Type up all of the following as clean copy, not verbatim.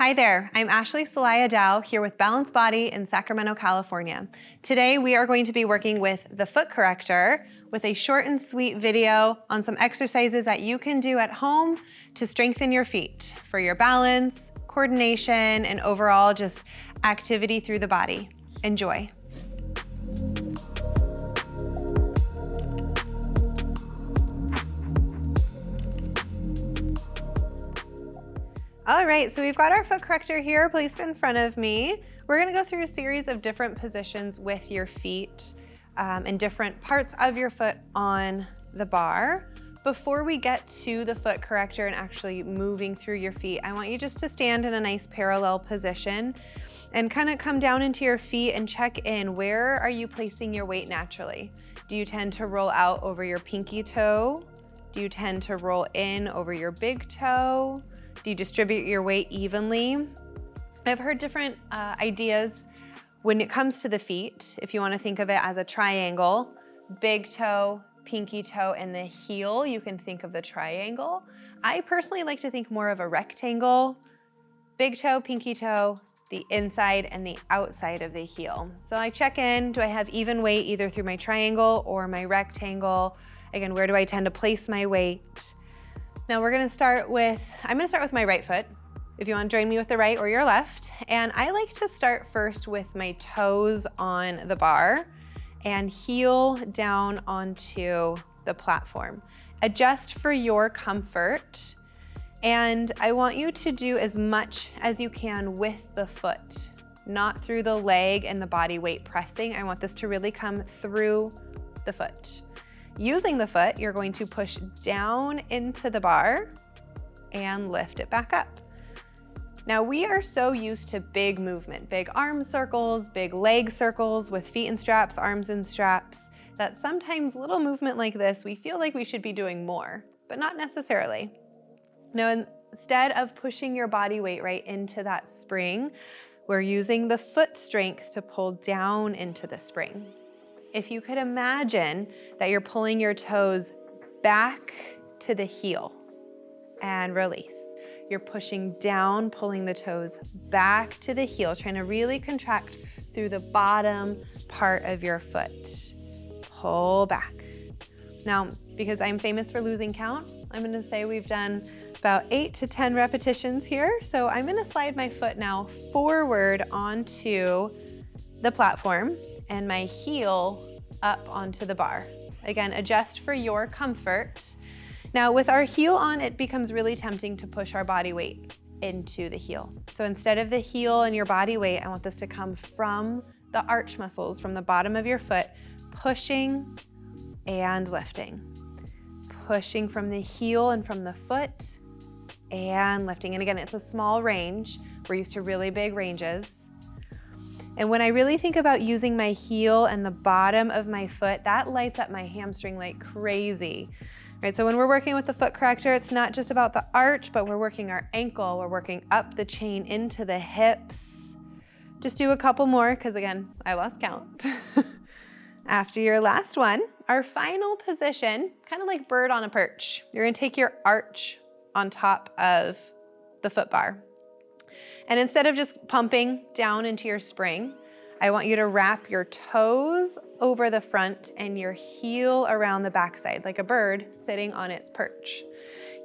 Hi there, I'm Ashley Salaya Dow here with Balanced Body in Sacramento, California. Today we are going to be working with the Foot Corrector with a short and sweet video on some exercises that you can do at home to strengthen your feet for your balance, coordination, and overall just activity through the body. Enjoy. All right, so we've got our foot corrector here placed in front of me. We're gonna go through a series of different positions with your feet and different parts of your foot on the bar. Before we get to the foot corrector and actually moving through your feet, I want you just to stand in a nice parallel position and kind of come down into your feet and check in. Where are you placing your weight naturally? Do you tend to roll out over your pinky toe? Do you tend to roll in over your big toe? Do you distribute your weight evenly? I've heard different ideas when it comes to the feet. If you want to think of it as a triangle, big toe, pinky toe, and the heel, you can think of the triangle. I personally like to think more of a rectangle, big toe, pinky toe, the inside and the outside of the heel. So I check in, do I have even weight either through my triangle or my rectangle? Again, where do I tend to place my weight? Now I'm gonna start with my right foot, if you want to join me with the right or your left. And I like to start first with my toes on the bar and heel down onto the platform. Adjust for your comfort. And I want you to do as much as you can with the foot, not through the leg and the body weight pressing. I want this to really come through the foot. Using the foot, you're going to push down into the bar and lift it back up. Now we are so used to big movement, big arm circles, big leg circles with feet in straps, arms in straps, that sometimes little movement like this, we feel like we should be doing more, but not necessarily. Now, instead of pushing your body weight right into that spring, we're using the foot strength to pull down into the spring. If you could imagine that you're pulling your toes back to the heel and release. You're pushing down, pulling the toes back to the heel, trying to really contract through the bottom part of your foot. Pull back. Now, because I'm famous for losing count, I'm gonna say we've done about 8 to 10 repetitions here. So I'm gonna slide my foot now forward onto the platform and my heel up onto the bar. Again, adjust for your comfort. Now with our heel on, it becomes really tempting to push our body weight into the heel. So instead of the heel and your body weight, I want this to come from the arch muscles, from the bottom of your foot, pushing and lifting. Pushing from the heel and from the foot and lifting. And again, it's a small range. We're used to really big ranges. And when I really think about using my heel and the bottom of my foot, that lights up my hamstring like crazy. Right, so when we're working with the foot corrector, it's not just about the arch, but we're working our ankle, we're working up the chain into the hips. Just do a couple more, because again, I lost count. After your last one, our final position, kind of like bird on a perch. You're gonna take your arch on top of the foot bar. And instead of just pumping down into your spring, I want you to wrap your toes over the front and your heel around the backside, like a bird sitting on its perch.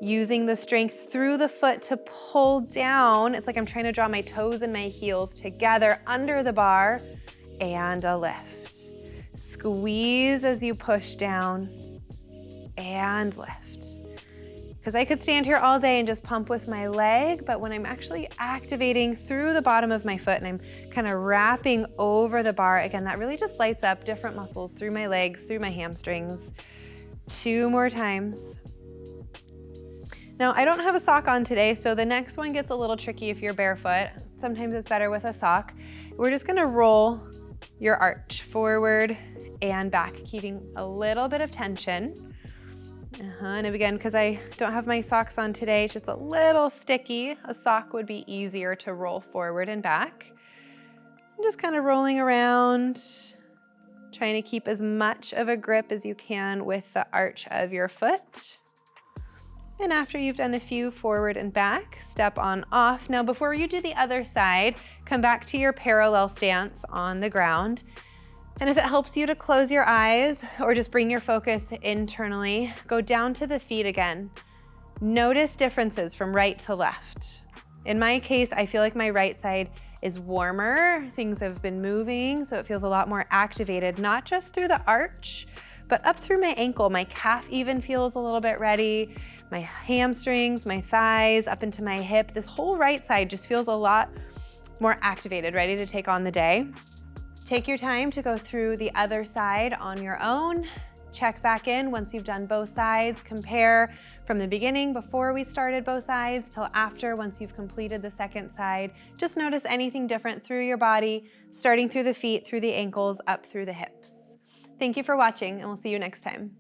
Using the strength through the foot to pull down. It's like I'm trying to draw my toes and my heels together under the bar, and a lift. Squeeze as you push down and lift. Because I could stand here all day and just pump with my leg, but when I'm actually activating through the bottom of my foot and I'm kind of wrapping over the bar, again, that really just lights up different muscles through my legs, through my hamstrings. 2 more times. Now, I don't have a sock on today, so the next one gets a little tricky if you're barefoot. Sometimes it's better with a sock. We're just gonna roll your arch forward and back, keeping a little bit of tension. And again, because I don't have my socks on today, it's just a little sticky. A sock would be easier to roll forward and back. I'm just kind of rolling around, trying to keep as much of a grip as you can with the arch of your foot. And after you've done a few forward and back, step on off. Now before you do the other side, come back to your parallel stance on the ground. And if it helps you to close your eyes or just bring your focus internally, go down to the feet again. Notice differences from right to left. In my case, I feel like my right side is warmer. Things have been moving, so it feels a lot more activated, not just through the arch, but up through my ankle. My calf even feels a little bit ready. My hamstrings, my thighs, up into my hip. This whole right side just feels a lot more activated, ready to take on the day. Take your time to go through the other side on your own. Check back in once you've done both sides. Compare from the beginning, before we started both sides, till after, once you've completed the second side. Just notice anything different through your body, starting through the feet, through the ankles, up through the hips. Thank you for watching, and we'll see you next time.